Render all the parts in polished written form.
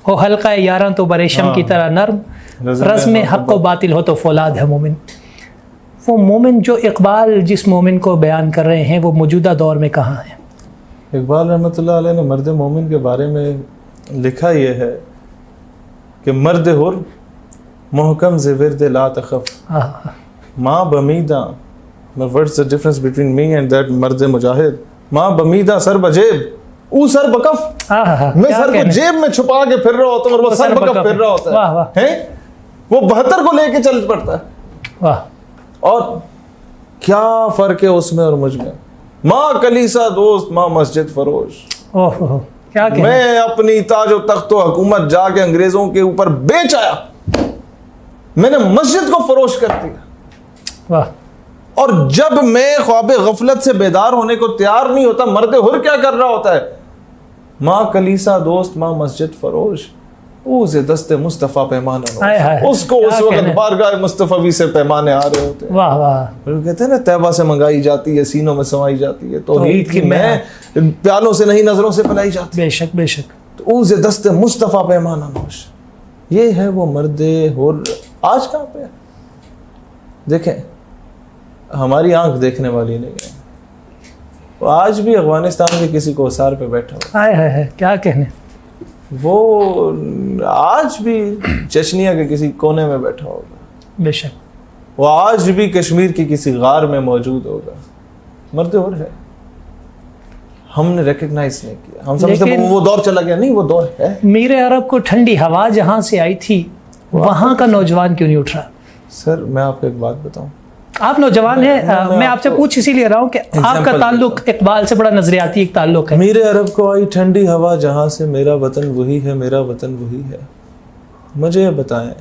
हो हल्का यारां तो बरेशम की तरह नर्म, रज़्म हक़ व बातिल हो तो फौलाद है मोमिन। वो मोमिन जो इकबाल जिस मोमिन को बयान कर रहे हैं वो मौजूदा दौर में कहाँ है? इकबाल रहमतुल्लाह अलैह ने मर्द मोमिन के बारे में लिखा यह है कि मर्द हुर मोहकम ज़े विर्द ला तख़फ़ माँ बमीदा, what's the difference between me and that मर्द मुजाहिद? माँ बमीदा सर बजेब ऊ सर बकफ, मैं सर को जेब में छुपा के फिर रहा होता हूँ और वो सर बकफ फिर रहा होता है, वो 72 को लेके चल पड़ता है। वाह। और क्या फर्क है उसमें और मुझ में? माँ कलीसा दोस्त, माँ मस्जिद फरोश। ओह क्या मैं अपनी ताजो तख्तो हुकूमत जाके अंग्रेजों के ऊपर बेच आया, मैंने मस्जिद को फरोश कर दिया। वाह। और जब मैं ख्वाबे गफलत से बेदार होने को तैयार नहीं होता, मर्द हुर क्या कर रहा होता है? माँ कलीसा दोस्त, माँ मस्जिद फरोश, उसे दस्ते मुस्तफ़ा पैमाना, उसको उस वक्त बारगाह मुस्तफ़वी से पैमाने आ रहे होते हैं। वाह वाह। कहते हैं ना तैबा से मंगाई जाती है, सीनों में समाई जाती है, तो ईद की मैं प्यालों से नहीं नजरों से पिलाई जाती। बेशक बेशक। तो उसे दस्ते मुस्तफ़ा पैमाना नोश, ये है वो मर्द हुर। आज कहाँ पे देखें, हमारी आंख देखने वाली नहीं है, वो आज भी अफगानिस्तान के किसी कोसार पे बैठा हुआ है, क्या कहने, वो आज भी चचनिया के किसी कोने में बैठा होगा, बेशक वो आज भी कश्मीर की किसी गार में मौजूद होगा। मर्द हुर है, हमने रिकग्नाइज नहीं किया, हम समझते वो दौर चला गया, नहीं वो दौर है। मीर अरब को ठंडी हवा जहां से आई थी वहां का नौजवान क्यों नहीं उठ रहा? सर मैं आपको एक बात बताऊं, आप नौजवान हैं, मैं आपसे पूछ इसीलिए रहा हूं कि आपका ताल्लुक इकबाल से बड़ा नजरियाती एक ताल्लुक है। मीर अरब को आई ठंडी हवा जहां से, मेरा वतन वही है, मेरा वतन वही है। मुझे ये बताएं,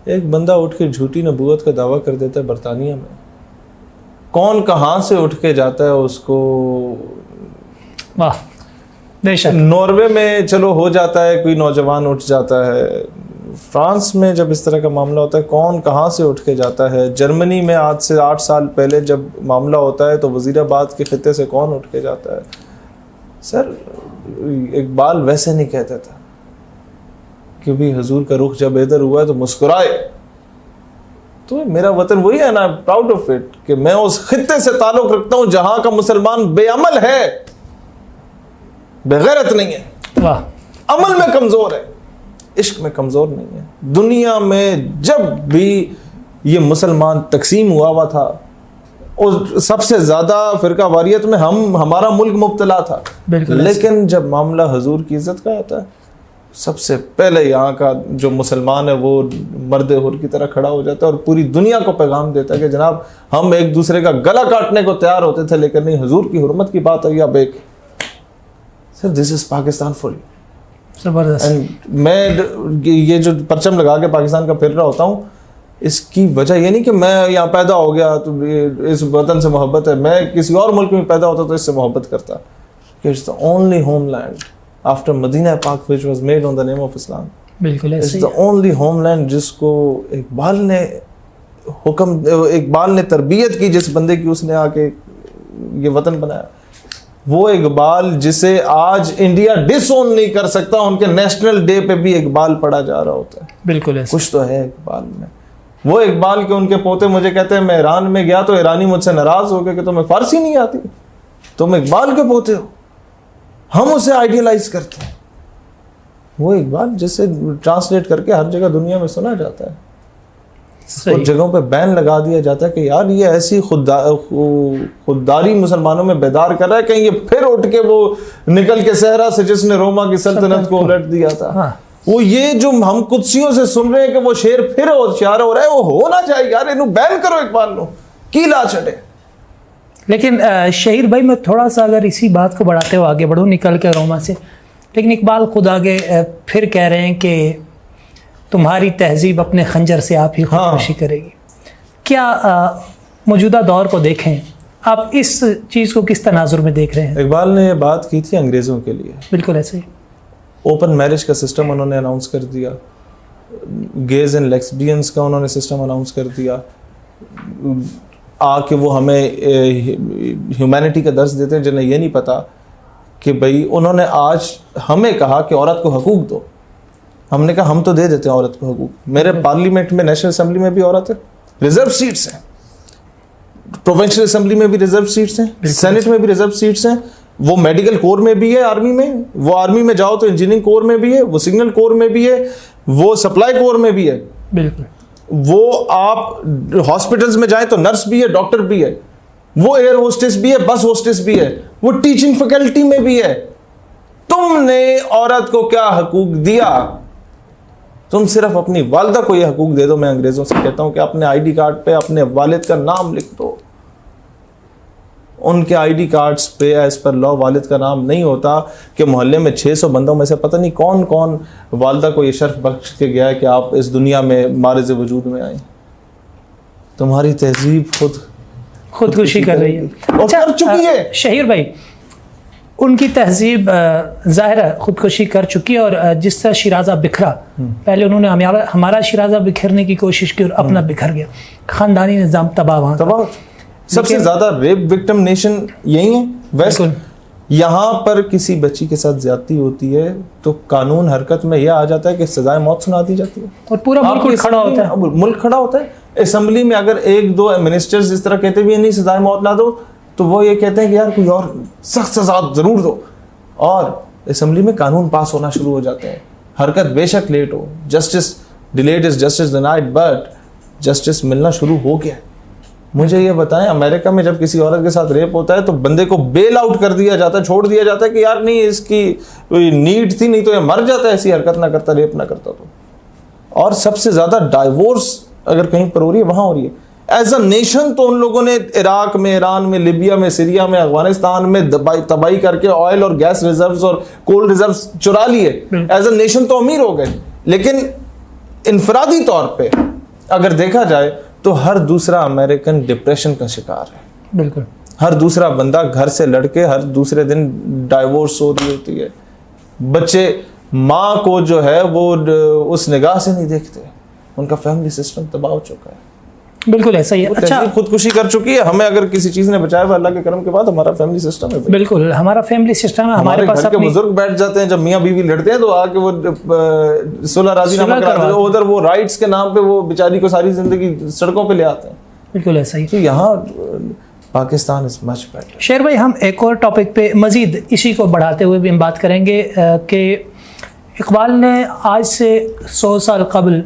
एक बंदा उठ के झूठी नबूवत का दावा कर देता है बरतानिया में, कौन कहां से उठ के जाता है उसको? वाह बेशक। नॉर्वे में चलो हो जाता है, कोई नौजवान उठ जाता है, फ्रांस में जब इस तरह का मामला होता है कौन कहाँ से उठ के जाता है? जर्मनी में आज से 8 साल पहले जब मामला होता है तो वजीराबाद के खिते से कौन उठ के जाता है? सर इकबाल वैसे नहीं कहता था कि भी हुजूर का रुख जब इधर हुआ है तो मुस्कुराए। तो मेरा वतन वही है ना, प्राउड ऑफ इट, कि मैं उस खिते से ताल्लुक रखता हूँ जहां का मुसलमान बेअमल है, बेगैरत नहीं है, वाह, अमल में कमजोर है, इश्क में कमजोर नहीं है। दुनिया में जब भी ये मुसलमान तकसीम हुआ था और सबसे ज्यादा फिरका वारियत में हमारा मुल्क मुब्तला था, लेकिन जब मामला हुजूर की इज्जत का आता है, सबसे पहले यहाँ का जो मुसलमान है वो मर्द हुर की तरह खड़ा हो जाता है और पूरी दुनिया को पैगाम देता है कि जनाब हम एक दूसरे का गला काटने को तैयार होते थे, लेकिन नहीं, हुजूर की हुर्मत की बात है। अब एक sir this is Pakistan for you, जबरदस्त। मैं ये जो परचम लगा के पाकिस्तान का फिर रहा होता हूँ, इसकी वजह ये नहीं कि मैं यहाँ पैदा हो गया तो इस वतन से मोहब्बत है, मैं किसी और मुल्क में पैदा होता तो इससे मोहब्बत करता। It's the only homeland after Medina पाक which was made on the name of Islam. बिल्कुल इट्स द ओनली होमलैंड जिसको इकबाल ने तरबियत की, जिस बंदे की उसने आके ये वतन बनाया, वो इकबाल जिसे आज इंडिया डिसओन नहीं कर सकता, उनके नेशनल डे पे भी इकबाल पढ़ा जा रहा होता है। बिल्कुल कुछ तो है इकबाल में। वो इकबाल के उनके पोते मुझे कहते हैं मैं ईरान में गया तो ईरानी मुझसे नाराज हो गए कि तुम्हें फारसी नहीं आती, तुम इकबाल के पोते हो। हम उसे आइडियलाइज करते हैं। वो इकबाल जिसे ट्रांसलेट करके हर जगह दुनिया में सुना जाता है, कुछ जगहों पे बैन लगा दिया जाता है कि यार ये ऐसी खुददारी मुसलमानों में बेदार कर रहा है, कहीं ये फिर उठ के वो निकल के सहरा से जिसने रोमा की सल्तनत को उलट दिया था। हाँ। वो ये जो हम कुदसियों से सुन रहे हैं कि वो शेर फिर होशियार हो रहा है, वो होना चाहिए यार, इन्हें बैन करो इकबाल लो की ला छटे। लेकिन शहीर भाई, मैं थोड़ा सा अगर इसी बात को बढ़ाते हुए आगे बढ़ूँ निकल के रोमा से, लेकिन इकबाल खुद आगे फिर कह रहे हैं कि तुम्हारी तहजीब अपने खंजर से आप ही खुदकुशी करेगी। क्या मौजूदा दौर को देखें, आप इस चीज़ को किस तनाजुर में देख रहे हैं? इकबाल ने बात की थी अंग्रेज़ों के लिए, बिल्कुल ऐसे ही। ओपन मैरिज का सिस्टम उन्होंने अनाउंस कर दिया, गेज एंड लेस्बियंस का उन्होंने सिस्टम अनाउंस कर दिया, आके वो हमें ह्यूमैनिटी का दर्स देते हैं जिन्हें ये नहीं पता कि भाई उन्होंने आज हमें कहा कि औरत को हकूक दो, हमने कहा हम तो दे देते हैं औरत को हकूक। मेरे पार्लियामेंट में, नेशनल असेंबली में भी औरत है, रिजर्व सीट्स हैं, प्रोविंशियल असेंबली में भी रिजर्व सीट्स हैं, सेनेट में भी रिजर्व सीट्स हैं, वो मेडिकल कोर में भी है, आर्मी में, वो आर्मी में जाओ तो इंजीनियरिंग कोर में भी है, वो सिग्नल कोर में भी है, वो सप्लाई कोर में भी है, बिल्कुल, वो आप हॉस्पिटल्स में जाएं तो नर्स भी है, डॉक्टर भी है, वो एयर होस्टेस भी है, बस होस्टेस भी है, वो टीचिंग फैकल्टी में भी है। तुमने औरत को क्या हकूक दिया? तुम सिर्फ अपनी वालिदा को ये हकूक दे दो। मैं अंग्रेजों से कहता हूं कि अपने आईडी कार्ड पे अपने वालिद का नाम लिख दो। उनके आईडी कार्ड्स पे एज पर लॉ वालिद का नाम नहीं होता कि मोहल्ले में 600 बंदों में से पता नहीं कौन कौन वालिदा को ये शर्फ बख्श के गया है कि आप इस दुनिया में मारिज वजूद में आए। तुम्हारी तहजीब खुदकुशी कर रही है और कर चुकी है। शहीर भाई, उनकी तहजीब ज़ाहिर है खुदकुशी कर चुकी है, और जिस तरह शिराजा बिखरा, पहले उन्होंने हमारा शिराजा बिखरने की कोशिश की और अपना बिखर गया, ख़ानदानी निज़ाम तबाह। सबसे ज़्यादा रेप विक्टिम नेशन यही है वेस्ट। यहाँ पर किसी बच्ची के साथ ज्यादती होती है तो कानून हरकत में यह आ जाता है कि सजाए मौत सुना दी जाती है और पूरा मुल्क खड़ा होता है। मुल्क खड़ा होता है। असेंबली में अगर एक दो मिनिस्टर्स इस तरह कहते भी नहीं सजाए मौत ना दो, तो वो ये कहते हैं कि यार कोई और सख्त सजा जरूर दो, और असेंबली में कानून पास होना शुरू हो जाते हैं। हरकत बेशक लेट हो, justice delayed is justice denied, but justice मिलना शुरू हो गया। मुझे ये बताएं, अमेरिका में जब किसी औरत के साथ रेप होता है तो बंदे को बेल आउट कर दिया जाता है, छोड़ दिया जाता है कि यार नहीं इसकी नीड थी, नहीं तो ये मर जाता है ऐसी हरकत ना करता, रेप ना करता तो। और सबसे ज्यादा डाइवोर्स अगर कहीं पर हो रही है वहां हो रही है। एज अ नेशन तो उन लोगों ने इराक में, ईरान में, लिबिया में, सीरिया में, अफगानिस्तान में तबाही करके ऑयल और गैस रिजर्व्स और कोल रिजर्व्स चुरा लिए। एज अ नेशन तो अमीर हो गए, लेकिन इनफरादी तौर पे अगर देखा जाए तो हर दूसरा अमेरिकन डिप्रेशन का शिकार है। बिल्कुल, हर दूसरा बंदा घर से लड़के हर दूसरे दिन डाइवोर्स हो रही होती है। बच्चे माँ को जो है वो उस निगाह से नहीं देखते, उनका फैमिली सिस्टम तबाह हो चुका है। बिल्कुल ऐसा ही है। अच्छा, खुदकुशी कर चुकी है। हमें अगर किसी चीज ने बचाया अल्लाह के करम के बाद हमारा फैमिली सिस्टम है। बिल्कुल, हमारा फैमिली सिस्टम है। हमारे पास घर के बुजुर्ग बैठ जाते हैं, जब मियाँ बीवी लड़ते हैं तो आके वो सुलह राज़ीनामा कराते हैं, उधर वो राइट्स के नाम पे वो बेचारी को सारी जिंदगी सड़कों पे ले आते हैं। बिल्कुल ऐसा ही। तो यहाँ पाकिस्तान इज मच बेटर। शेर भाई, हम एक और टॉपिक पे मजीद इसी को बढ़ाते हुए भी हम बात करेंगे कि इकबाल ने आज से 100 साल कबल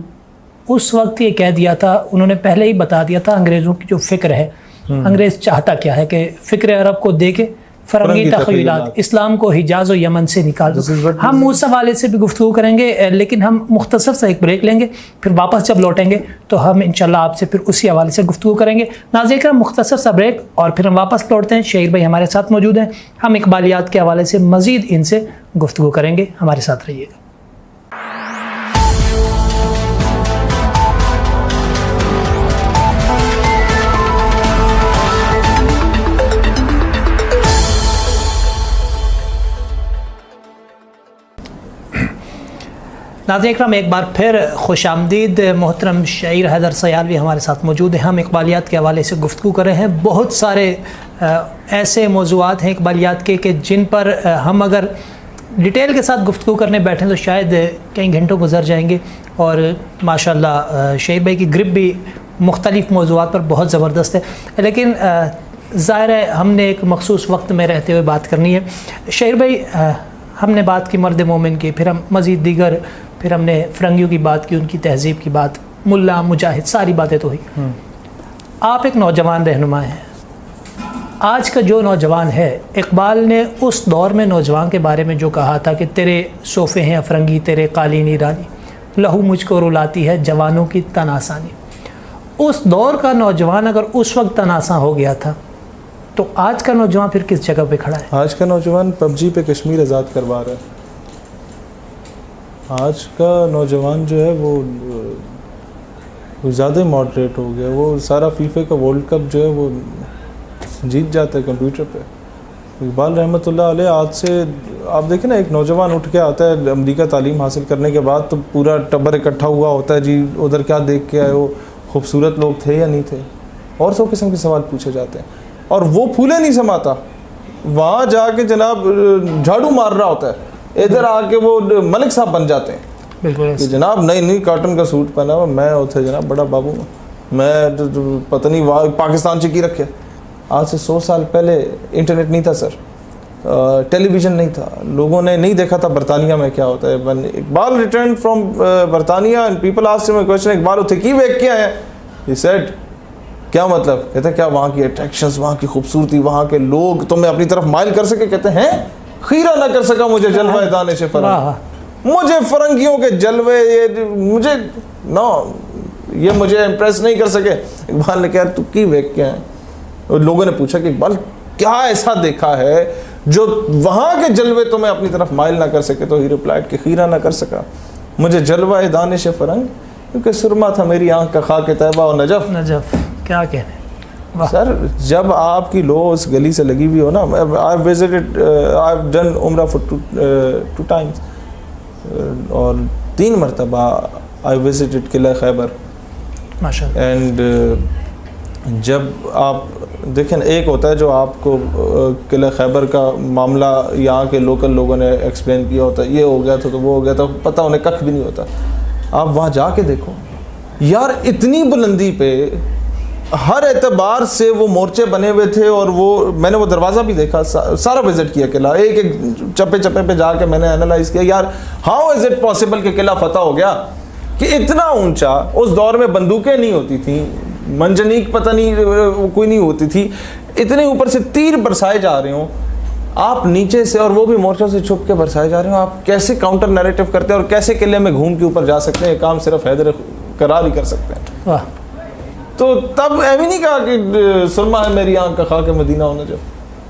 उस वक्त ये कह दिया था, उन्होंने पहले ही बता दिया था अंग्रेज़ों की जो फ़िक्र है, अंग्रेज़ चाहता क्या है कि फ़िक्र अरब को दे के फ़रंगी तख़य्युलात इस्लाम को हिजाज़ और यमन से निकाल दो। हम उस हवाले से भी गुफ्तगू करेंगे, लेकिन हम मुख्तसर सा एक ब्रेक लेंगे, फिर वापस जब लौटेंगे तो हम इंशाल्लाह आपसे फिर उसी हवाले से गुफ्तगू करेंगे। नाज़रीन, मुख्तसर सा ब्रेक और फिर हम वापस लौटते हैं। शहीर भाई हमारे साथ मौजूद हैं, हम इकबालियात के हवाले से मज़ीद इनसे गुफ्तगू करेंगे। हमारे साथ रहिएगा। नाज़रीन इकराम, एक बार फिर खुशामदीद। मोहतरम शायर हैदर सयालवी हमारे साथ मौजूद हैं। हम इकबालियात के हवाले से गुफ्तगू कर रहे हैं। बहुत सारे ऐसे मौज़ूआत हैं इकबालियात के कि जिन पर हम अगर डिटेल के साथ गुफ्तगू करने बैठें तो शायद कई घंटों गुजर जाएंगे। और माशाल्लाह शायर भाई की ग्रिप भी मुख्तलिफ़ मौज़ूआत पर बहुत ज़बरदस्त है, लेकिन ज़ाहिर है हमने एक मखसूस वक्त में रहते हुए बात करनी है। शायर भाई, हमने बात की मर्द मोमिन की, फिर हम मज़ीद दीगर, फिर हमने फ़रंगियों की बात की, उनकी तहज़ीब की बात, मुल्ला मुजाहिद, सारी बातें तो हुई। आप एक नौजवान रहनुमा हैं। आज का जो नौजवान है, इकबाल ने उस दौर में नौजवान के बारे में जो कहा था कि तेरे सोफ़े हैं अफरंगी, तेरे कालीनी रानी, लहू मुझको रुलाती है जवानों की तनासानी। उस दौर का नौजवान अगर उस वक्त तनासा हो गया था तो आज का नौजवान फिर किस जगह पे खड़ा है? आज का नौजवान पबजी पे कश्मीर आज़ाद करवा रहा है। आज का नौजवान जो है वो ज़्यादा मॉडरेट हो गया। वो सारा फीफे का वर्ल्ड कप जो है वो जीत जाता है कंप्यूटर पे। इकबाल रहमतुल्लाह अलैह, आज से आप देखें ना, एक नौजवान उठ के आता है अमेरिका तालीम हासिल करने के बाद तो पूरा टब्बर इकट्ठा हुआ होता है, जी उधर क्या देख के आए हो, खूबसूरत लोग थे या नहीं थे, और सब किस्म के सवाल पूछे जाते हैं। और वो फूले नहीं समाता, वहाँ जाके जनाब झाड़ू मार रहा होता है, इधर आके वो मलिक साहब बन जाते हैं। बिल्कुल कि जनाब नई नई कॉटन का सूट पहना हुआ मैं उठे जनाब बड़ा बाबू मैं पता नहीं वाह पाकिस्तान से की रखे। आज से 100 साल पहले इंटरनेट नहीं था सर, टेलीविज़न नहीं था, लोगों ने नहीं देखा था बरतानिया में क्या होता है। वन इकबाल रिटर्न फ्रॉम बरतानिया and people asked him a question, Iqbal उठे की वेख क्या है, ही सेड क्या मतलब, कहते क्या वहाँ की अट्रैक्शंस, वहाँ की खूबसूरती, वहाँ के लोग तुम्हें अपनी तरफ माइल कर सके, कहते हैं खीरा ना कर सका मुझे जलवा दानिश फरंग, मुझे फरंगियों के जलवे ये मुझे नो ये मुझे इम्प्रेस नहीं कर सके। इकबाल ने कहा तू की वेख क्या है, और लोगों ने पूछा कि इकबाल क्या ऐसा देखा है जो वहाँ के जलवे तुम्हें अपनी तरफ माइल ना कर सके, तो ही रिप्लाइड कि खीरा ना कर सका मुझे जलवा दानिश फरंग, क्योंकि सुरमा था मेरी आंख का खाके तैबा और नजफ। क्या कहने सर, जब आपकी लो उस गली से लगी हुई हो ना, I visited I have done उम्रा फॉर 2 टाइम्स और 3 मरतबा आई विजिटेड किला खैबर माशाअल्लाह। एंड जब आप देखें, एक होता है जो आपको किला खैबर का मामला यहाँ के लोकल लोगों ने एक्सप्लेन किया होता है, ये हो गया था तो वो हो गया था, पता उन्हें कख भी नहीं होता। आप वहाँ जाके देखो यार, इतनी बुलंदी पे हर एतबार से वो मोर्चे बने हुए थे, और वो मैंने वो दरवाज़ा भी देखा, सारा विज़िट किया किला, एक एक चप्पे चप्पे पे जाके मैंने एनालाइज किया यार हाउ इज़ इट पॉसिबल कि किला फतह हो गया, कि इतना ऊंचा। उस दौर में बंदूकें नहीं होती थी, मंजनीक पता नहीं कोई नहीं होती थी, इतने ऊपर से तीर बरसाए जा रहे हो आप नीचे से, और वो भी मोर्चों से छुप के बरसाए जा रहे हो, आप कैसे काउंटर नैरेटिव करते हैं और कैसे किले में घूम के ऊपर जा सकते हैं, ये काम सिर्फ हैदर करार ही कर सकते हैं। वाह। तो तब ऐवी नहीं कहा कि सुरमा है मेरी आंख का खाके मदीना होना, जब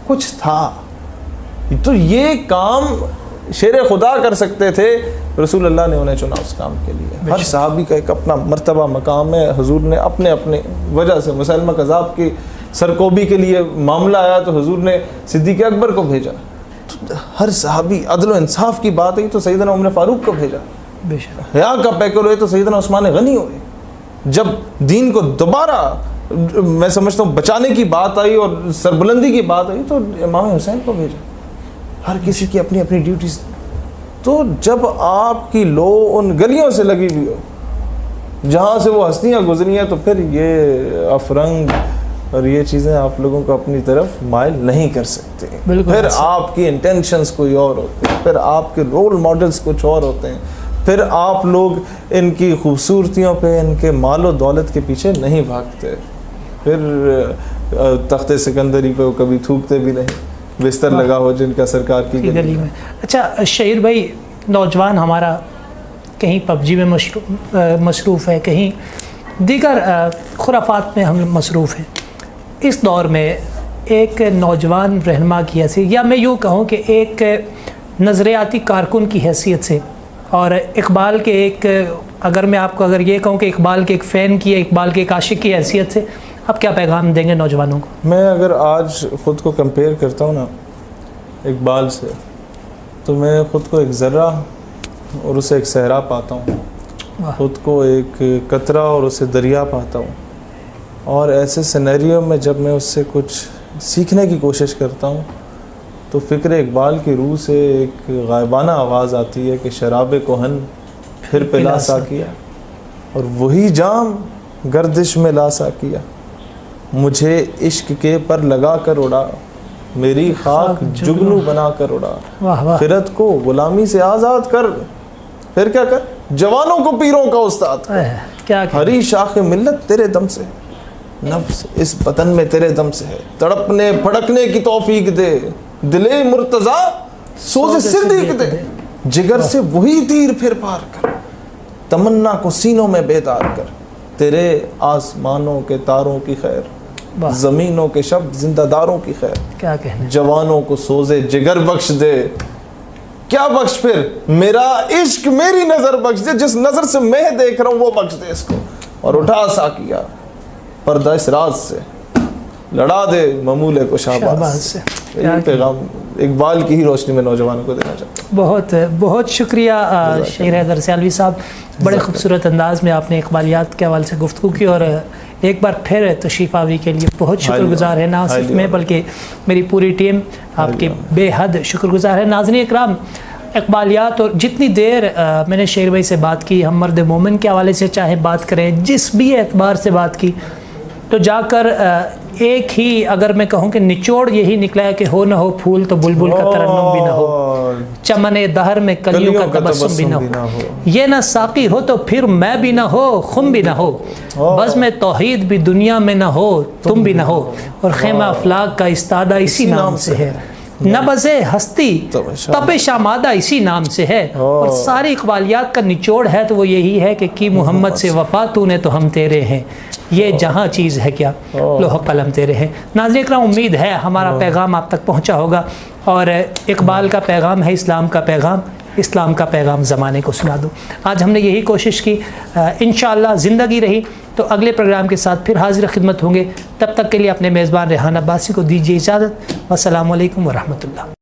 कुछ था तो ये काम शेर खुदा कर सकते थे, रसूल अल्लाह ने उन्हें चुना उस काम के लिए। हर सहाबी का एक अपना मर्तबा मकाम है, हुजूर ने अपने अपने वजह से, मुसलमा कज़ाब की सरकोबी के लिए मामला आया तो हुजूर ने सिद्दीक़ अकबर को भेजा, तो हर सहाबी अदल इंसाफ की बात आई तो सैयदना उमर फारूक को भेजा, हया का पैकर हुए तो सैयदना उस्मान गनी हुए, जब दीन को दोबारा मैं समझता हूँ बचाने की बात आई और सरबुलंदी की बात आई तो इमाम हुसैन को भेजा। हर किसी की अपनी अपनी ड्यूटीज। तो जब आपकी लो उन गलियों से लगी हुई हो जहाँ से वो हस्तियाँ गुजरी हैं, तो फिर ये अफरंग और ये चीज़ें आप लोगों को अपनी तरफ माइल नहीं कर सकते। फिर आपकी इंटेंशंस कोई और होते हैं, फिर आपके रोल मॉडल्स कुछ और होते हैं, फिर आप लोग इनकी खूबसूरतियों पे, इनके मालो दौलत के पीछे नहीं भागते, फिर तख्ते सिकंदरी पे वो कभी थूकते भी नहीं, बिस्तर लगा हो जिनका सरकार की गली में। अच्छा शहीर भाई, नौजवान हमारा कहीं पबजी में मसरूफ़ है, कहीं दीगर खुराफात में हम मसरूफ़ हैं। इस दौर में एक नौजवान रहनुमा की हैसियत, या मैं यूँ कहूँ कि एक नज़रियाती कारकुन की हैसियत से, और इकबाल के एक, अगर मैं आपको अगर ये कहूँ कि इकबाल के एक फ़ैन की, इकबाल के एक आशिक की हैसियत से आप क्या पैगाम देंगे नौजवानों को? मैं अगर आज ख़ुद को कंपेयर करता हूँ ना इकबाल से, तो मैं ख़ुद को एक ज़र्रा और उसे एक सहरा पाता हूँ, ख़ुद को एक कतरा और उसे दरिया पाता हूँ। और ऐसे सिनेरियो में जब मैं उससे कुछ सीखने की कोशिश करता हूँ तो फ़िक्र इकबाल की रूह से एक गायबाना आवाज़ आती है कि शराब कोहन फिर पिला सा किया, और वही जाम गर्दिश में ला सा किया, मुझे इश्क के पर लगा कर उड़ा, मेरी खाक जुगनू बना कर उड़ा, फिरत को गुलामी से आज़ाद कर, फिर क्या कर, जवानों को पीरों का उस्ताद कर, हरी शाख मिल्लत तेरे दम से, नफ्स इस बदन में तेरे दम से है, तड़पने फड़कने की तौफीक दे, दिले मुर्तज़ा सोज़े सिद्दीक़ दे, जिगर से वही तीर फिर पार कर, तमन्ना को सीनों में बेदार कर, तेरे आसमानों के तारों की खैर, ज़मीनों के शब्द जिंदादारों की खैर, क्या कहने, जवानों को सोज़े जिगर बख्श दे, क्या बख्श फिर, मेरा इश्क मेरी नज़र बख्श दे, जिस नज़र से मैं देख रहा हूँ वो बख्श दे इसको, और उठा सा किया पर्दा इस राज से, लड़ा दे ममूले को शाहबाज से। यही पैगाम इकबाल की ही रोशनी में नौजवानों को देना चाहता हूँ। बहुत बहुत शुक्रिया शेर हैदर सियालवी साहब, बड़े खूबसूरत अंदाज में आपने इकबालियात के हवाले से गुफ्तगू की, और एक बार फिर तशरीफ़ आवी के लिए बहुत शुक्रगुजार है, ना सिर्फ मैं बल्कि मेरी पूरी टीम आपकी बेहद शुक्रगुजार है। नाज़रीन इकराम, इकबालियात और जितनी देर मैंने शेर भाई से बात की, हम मर्द मोमिन के हवाले से चाहे बात करें, जिस भी एतबार से बात की, तो जाकर एक ही अगर मैं कहूँ कि निचोड़ यही निकला है कि हो न हो फूल तो बुलबुल का तरन्नुम भी ना हो, चमने दहर में कलियों का तबस्सुम भी ना हो, ये ना साकी हो तो फिर मैं भी ना हो, खुम भी ना हो, बज़्म में तौहीद भी दुनिया में ना हो, तुम भी ना हो, और खेमा अफलाक का इस्तादा इसी नाम से है, नबज़े हस्ती तपिश आमादा इसी नाम से है। और सारी इकबालियात का निचोड़ है तो वो यही है कि मोहम्मद से वफा तूने तो हम तेरे हैं, ये जहाँ चीज़ है क्या लोह कलम तेरे हैं। नाज़रीन इकराम, उम्मीद है हमारा पैगाम आप तक पहुँचा होगा, और इकबाल का पैगाम है इस्लाम का पैगाम, इस्लाम का पैगाम ज़माने को सुना दो। आज हमने यही कोशिश की, इंशाअल्लाह ज़िंदगी रही तो अगले प्रोग्राम के साथ फिर हाजिर खिदमत होंगे। तब तक के लिए अपने मेज़बान रेहान अब्बासी को दीजिए इजाज़त। वस्सलामु अलैकुम वरहमतुल्लाह।